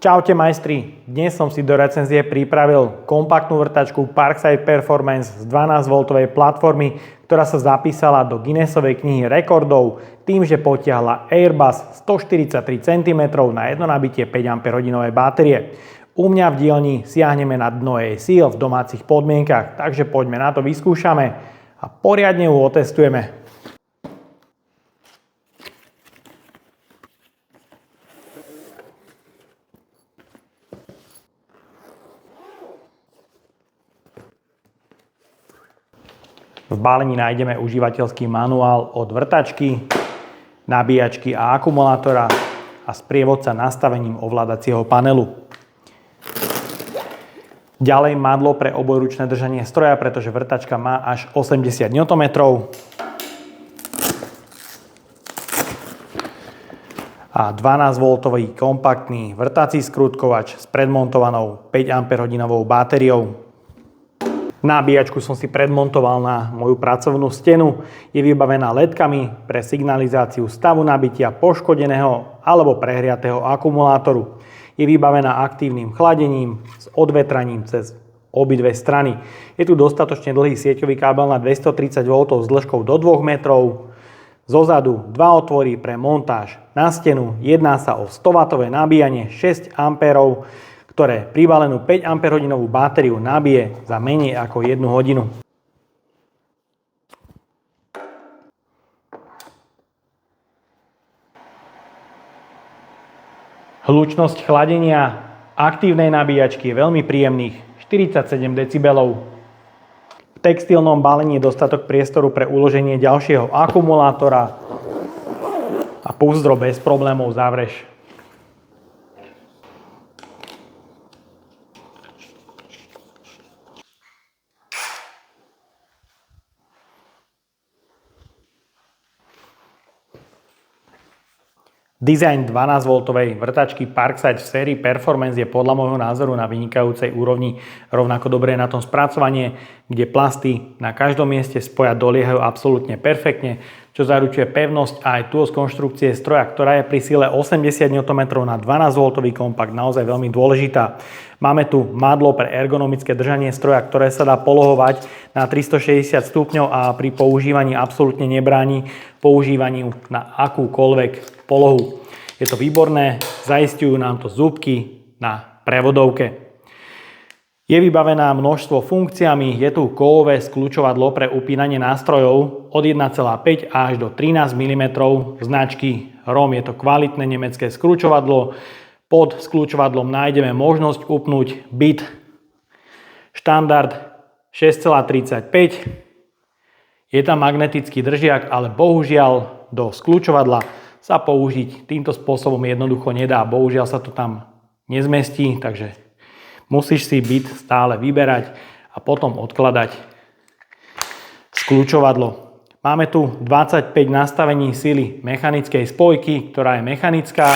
Čaute majstri, dnes som si do recenzie pripravil kompaktnú vrtačku Parkside Performance z 12V platformy, ktorá sa zapísala do Guinnessovej knihy rekordov tým, že potiahla Airbus 143 cm na jedno nabitie 5Ah batérie. U mňa v dielni siahneme na dno jej síl v domácich podmienkach, takže poďme na to, vyskúšame a poriadne ju otestujeme. V balení nájdeme užívateľský manuál od vrtačky, nabíjačky a akumulátora a sprievodca nastavením ovládacieho panelu. Ďalej madlo pre obojručné držanie stroja, pretože vrtačka má až 80 Nm. A 12V kompaktný vrtací skrutkovač s predmontovanou 5Ah batériou. Nabíjačku som si predmontoval na moju pracovnú stenu. Je vybavená ledkami pre signalizáciu stavu nabitia poškodeného alebo prehriatého akumulátoru. Je vybavená aktívnym chladením s odvetraním cez obidve strany. Je tu dostatočne dlhý sieťový kábel na 230V s dĺžkou do 2 metrov. Zozadu 2 otvory pre montáž na stenu. Jedná sa o 100W nabíjanie 6A, ktoré pribalenú 5Ah batériu nabije za menej ako 1 hodinu. Hlučnosť chladenia aktívnej nabíjačky je veľmi príjemných 47 dB. V textilnom balení je dostatok priestoru pre uloženie ďalšieho akumulátora a púzdro bez problémov zavreš. Dizajn 12V vrtačky Parkside v sérii Performance je podľa môjho názoru na vynikajúcej úrovni. Rovnako dobré je na tom spracovanie, kde plasty na každom mieste spoja doliehajú absolútne perfektne, čo zaručuje pevnosť a aj túlosť konštrukcie stroja, ktorá je pri sile 80 Nm na 12V kompakt naozaj veľmi dôležitá. Máme tu madlo pre ergonomické držanie stroja, ktoré sa dá polohovať na 360 stupňov a pri používaní absolútne nebráni používaniu na akúkoľvek polohu. Je to výborné, zaistujú nám to zúbky na prevodovke. Je vybavená množstvo funkciami, je tu kovové skľúčovadlo pre upínanie nástrojov od 1,5 až do 13 mm značky ROM. Je to kvalitné nemecké skľúčovadlo. Pod skľúčovadlom nájdeme možnosť upnúť bit štandard 6,35. Je tam magnetický držiak, ale bohužiaľ do skľúčovadla sa použiť týmto spôsobom jednoducho nedá. Bohužiaľ sa to tam nezmestí, takže musíš si bit stále vyberať a potom odkladať skľúčovadlo. Máme tu 25 nastavení sily mechanickej spojky, ktorá je mechanická.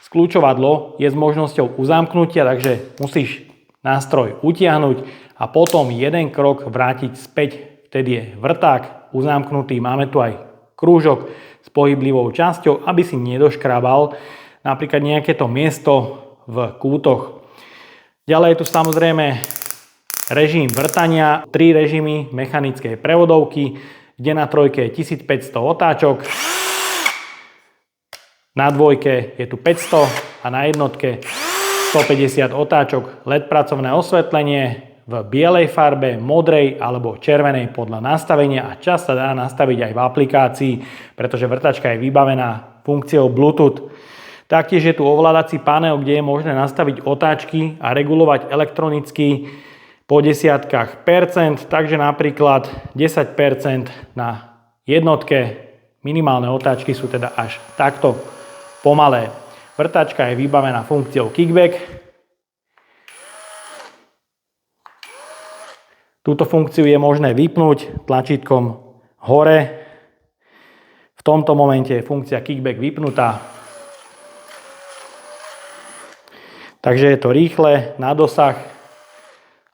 Skľúčovadlo je s možnosťou uzamknutia, takže musíš nástroj utiahnuť a potom jeden krok vrátiť späť. Vtedy je vrták uzamknutý. Máme tu aj krúžok s pohyblivou časťou, aby si nedoškrabal napríklad nejaké to miesto v kútoch. Ďalej je tu samozrejme režim vrtania, 3 režimy mechanickej prevodovky, kde na trojke je 1500 otáčok, na dvojke je tu 500 a na jednotke 150 otáčok, LED pracovné osvetlenie v bielej farbe, modrej alebo červenej podľa nastavenia a čas sa dá nastaviť aj v aplikácii, pretože vrtačka je vybavená funkciou Bluetooth. Taktiež je tu ovládací panel, kde je možné nastaviť otáčky a regulovať elektronicky po desiatkách percent, takže napríklad 10% na jednotke. Minimálne otáčky sú teda až takto pomalé. Vrtačka je vybavená funkciou kickback. Túto funkciu je možné vypnúť tlačítkom hore. V tomto momente je funkcia kickback vypnutá. Takže je to rýchle, na dosah.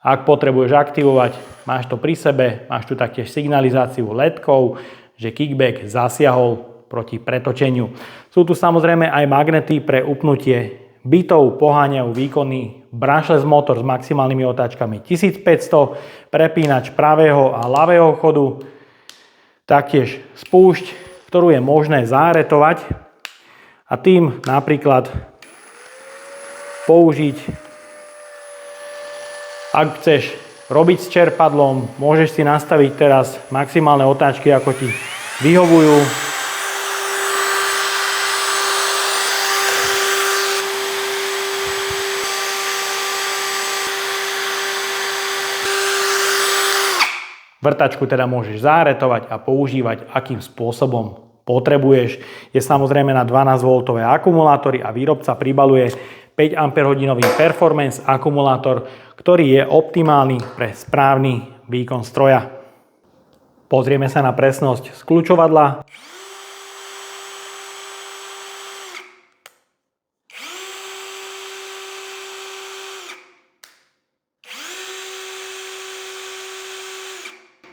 Ak potrebuješ aktivovať, máš to pri sebe, máš tu taktiež signalizáciu LED-kov, že kickback zasiahol proti pretočeniu. Sú tu samozrejme aj magnety pre upnutie bitov poháňajú výkonný brushless motor s maximálnymi otáčkami 1500, prepínač pravého a ľavého chodu, taktiež spúšť, ktorú je možné záretovať a tým napríklad použiť, ak chceš robiť s čerpadlom, môžeš si nastaviť teraz maximálne otáčky, ako ti vyhovujú. Vrtačku teda môžeš záretovať a používať, akým spôsobom potrebuješ. Je samozrejme na 12V akumulátory a výrobca pribaľuje 5 Ah performance akumulátor, ktorý je optimálny pre správny výkon stroja. Pozrieme sa na presnosť skľučovadla.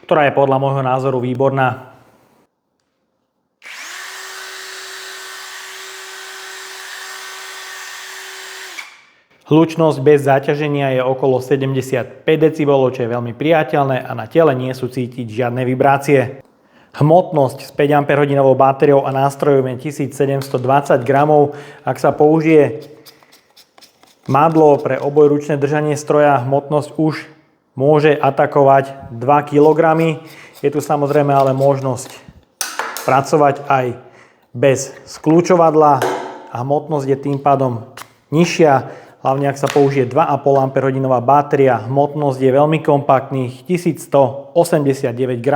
Ktorá je podľa môjho názoru výborná. Hlučnosť bez zaťaženia je okolo 75 dB, čo je veľmi priateľné a na tele nie sú cítiť žiadne vibrácie. Hmotnosť s 5 Ah batériou a nástrojom je 1720 G. Ak sa použije madlo pre obojručné držanie stroja, hmotnosť už môže atakovať 2 kg. Je tu samozrejme ale možnosť pracovať aj bez skľučovadla a hmotnosť je tým pádom nižšia, hlavne ak sa použije 2,5 Ah batéria. Hmotnosť je veľmi kompaktných 1189 G.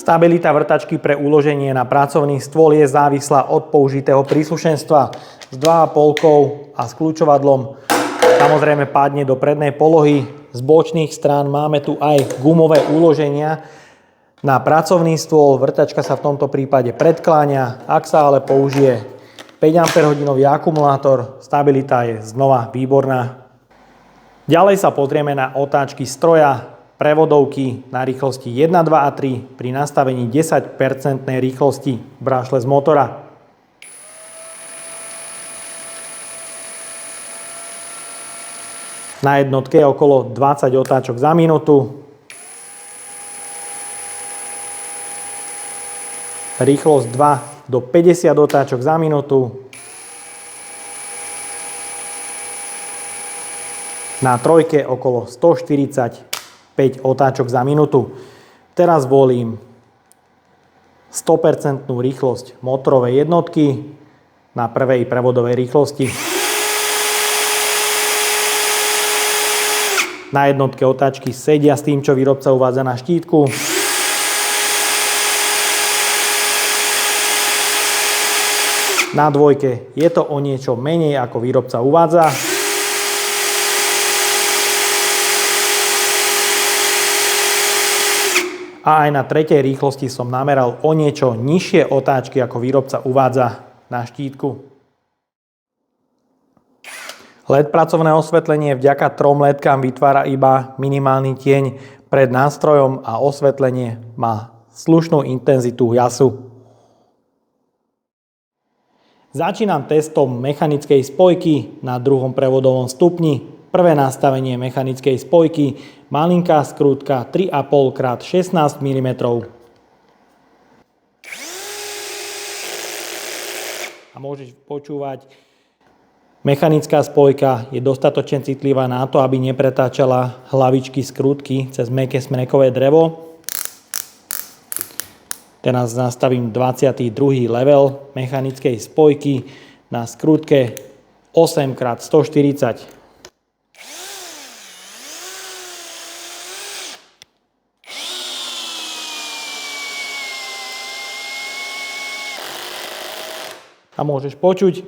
Stabilita vrtačky pre uloženie na pracovný stôl je závislá od použitého príslušenstva. S 2,5 a skľučovadlom samozrejme padne do prednej polohy. Z bočných strán máme tu aj gumové uloženia na pracovný stôl. Vrtačka sa v tomto prípade predkláňa. Ak sa ale použije 5 Ah akumulátor, stabilita je znova výborná. Ďalej sa pozrieme na otáčky stroja, prevodovky na rýchlosti 1, 2 a 3 pri nastavení 10% rýchlosti brushless motora. Na jednotke je okolo 20 otáčok za minútu. Rýchlosť 2 do 50 otáčok za minútu. Na trojke okolo 145 otáčok za minútu. Teraz volím 100% rýchlosť motorovej jednotky na prvej prevodovej rýchlosti. Na jednotke otáčky sedia s tým, čo výrobca uvádza na štítku. Na dvojke je to o niečo menej, ako výrobca uvádza. A aj na tretej rýchlosti som nameral o niečo nižšie otáčky, ako výrobca uvádza na štítku. LED pracovné osvetlenie vďaka 3 ledkám vytvára iba minimálny tieň pred nástrojom a osvetlenie má slušnú intenzitu jasu. Začínam testom mechanickej spojky na druhom prevodovom stupni. Prvé nastavenie mechanickej spojky, malinká skrútka 3,5 x 16 mm. A môžeš počúvať, mechanická spojka je dostatočne citlivá na to, aby nepretáčala hlavičky skrutky cez mäkké smrekové drevo. Teraz nastavím 22. level mechanickej spojky na skrutke 8x140. A môžeš počuť,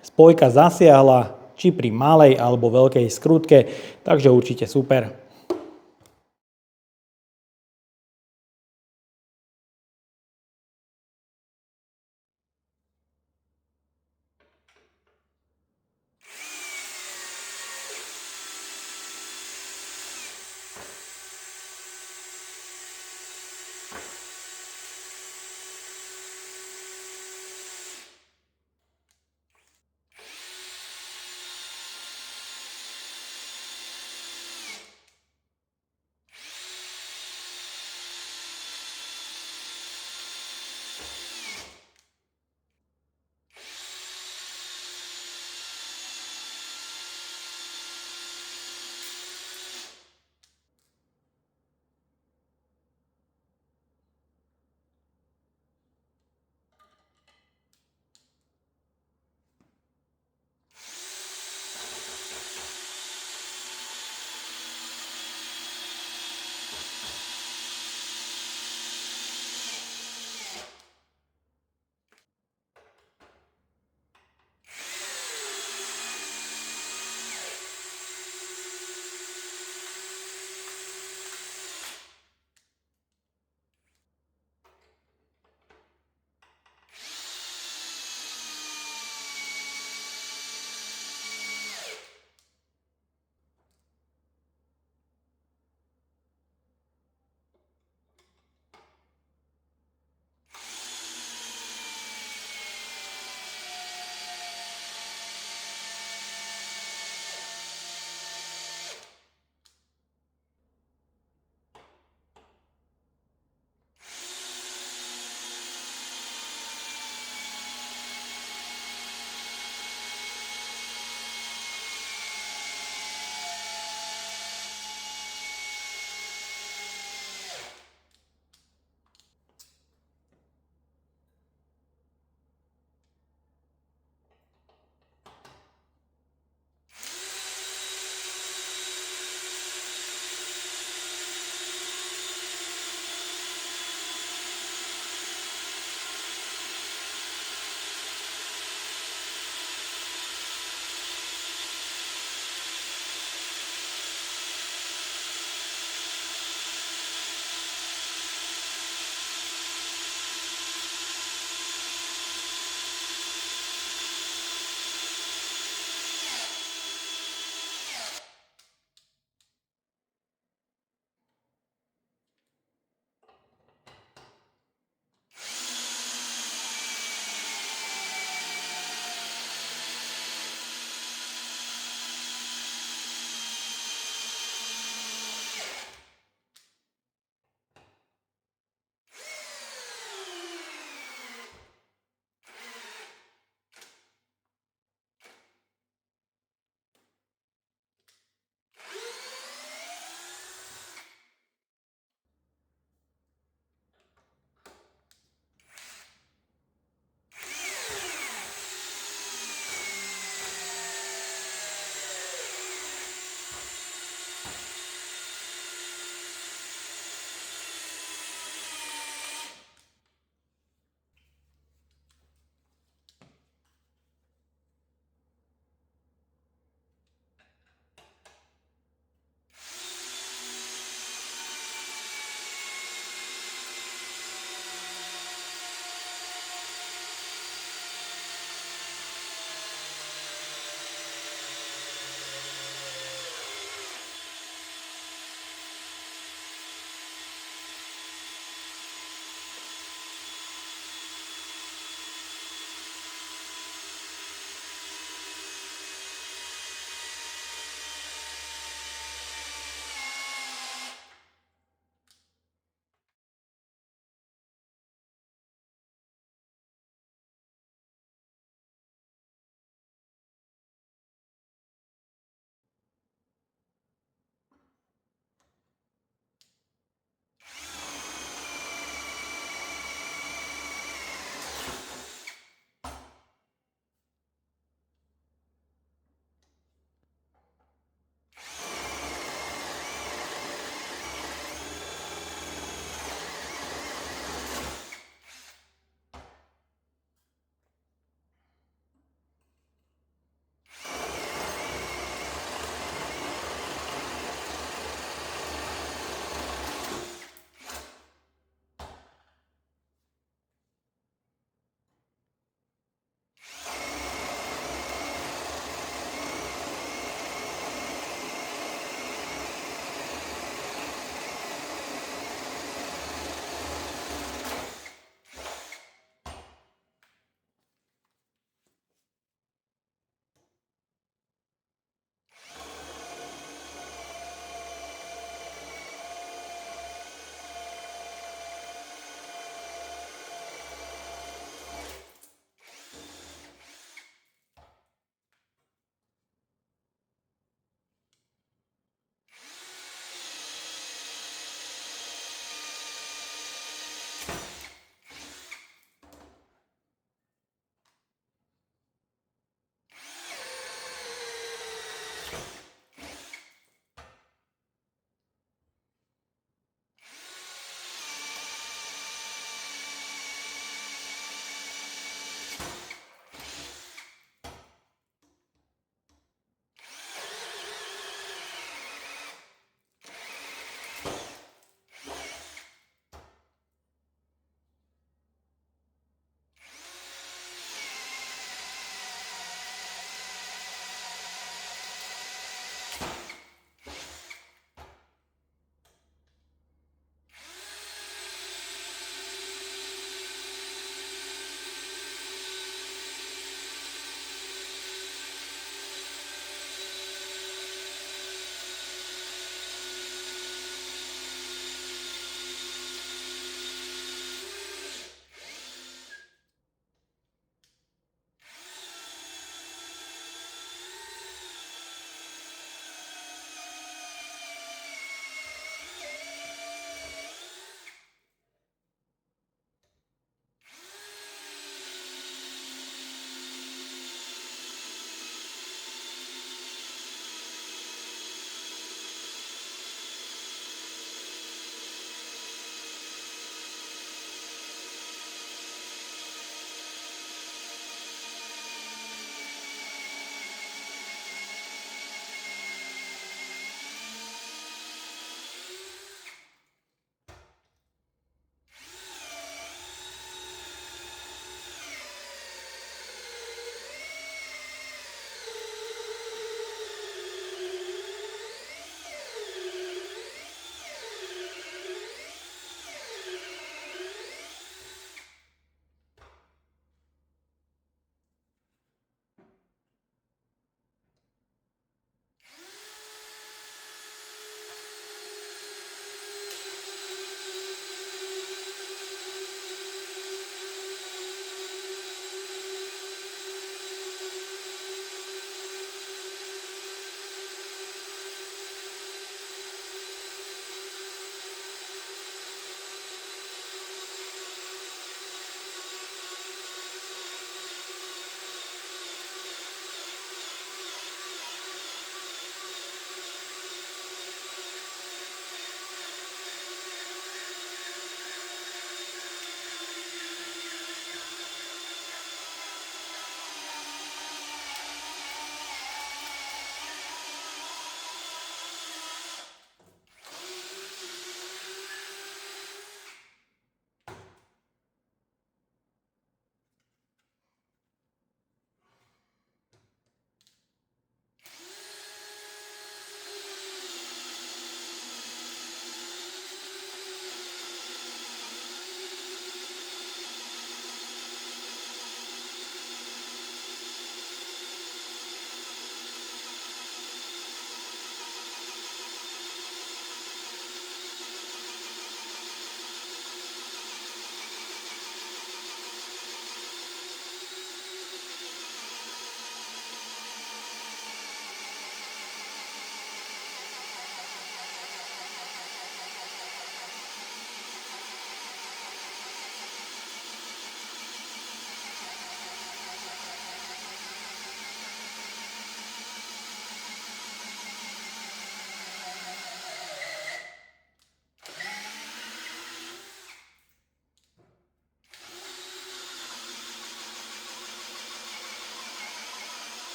spojka zasiahla či pri malej alebo veľkej skrutke, takže určite super.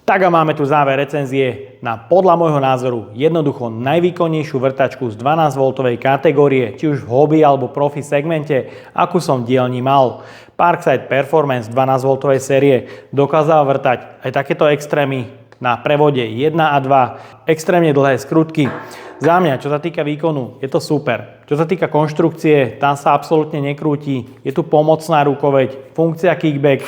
Tak a máme tu záver recenzie na podľa môjho názoru jednoducho najvýkonnejšiu vrtačku z 12V kategórie, či už v hobby alebo profi segmente, akú som v dielni mal. Parkside Performance 12V série dokázala vrtať aj takéto extrémy na prevode 1 a 2, extrémne dlhé skrutky. Za mňa, čo sa týka výkonu, je to super. Čo sa týka konštrukcie, tá sa absolútne nekrúti. Je tu pomocná rukoveď, funkcia kickback,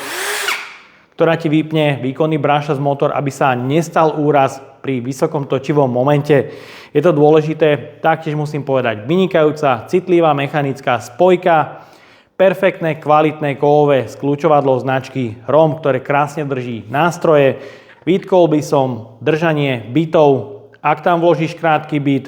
ktorá ti vypne výkonný brushless motor, aby sa nestal úraz pri vysokom točivom momente. Je to dôležité, taktiež musím povedať, vynikajúca, citlivá mechanická spojka, perfektné, kvalitné kovové skľúčovadlo značky ROM, ktoré krásne drží nástroje. Vytkol by som držanie bitov. Ak tam vložíš krátky bit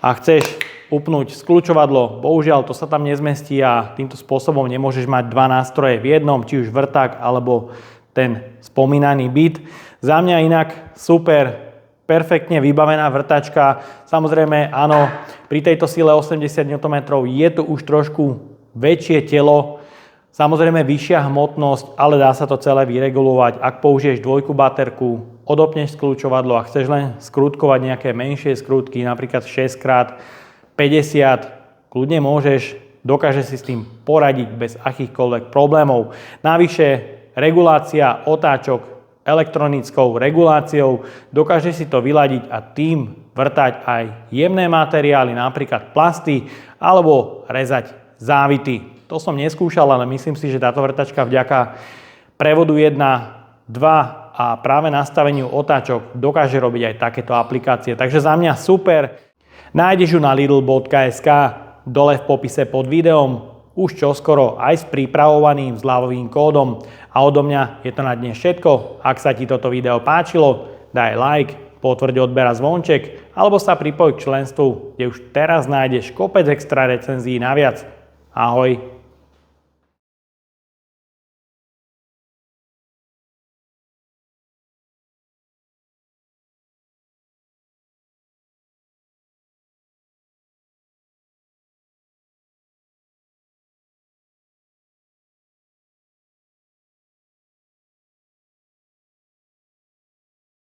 a chceš upnúť skľúčovadlo, bohužiaľ to sa tam nezmestí a týmto spôsobom nemôžeš mať dva nástroje v jednom, či už vrták alebo ten spomínaný bit. Za mňa inak super, perfektne vybavená vrtačka. Samozrejme, áno, pri tejto sile 80 Nm je tu už trošku väčšie telo, samozrejme vyššia hmotnosť, ale dá sa to celé vyregulovať. Ak použiješ dvojku baterku, odopneš skľúčovadlo a chceš len skrutkovať nejaké menšie skrutky, napríklad 6x50, kľudne môžeš, dokáže si s tým poradiť bez akýchkoľvek problémov. Navyše, regulácia otáčok elektronickou reguláciou, dokáže si to vyladiť a tým vrtať aj jemné materiály, napríklad plasty, alebo rezať závity. To som neskúšal, ale myslím si, že táto vrtačka vďaka prevodu 1, 2 a práve nastaveniu otáčok dokáže robiť aj takéto aplikácie. Takže za mňa super. Nájdeš ju na lidl.sk, dole v popise pod videom, už čoskoro aj s pripravovaným zľavovým kódom. A odo mňa je to na dnes všetko. Ak sa ti toto video páčilo, daj like, potvrď odber a zvonček, alebo sa pripoj k členstvu, kde už teraz nájdeš kopec extra recenzií naviac. Ahoj.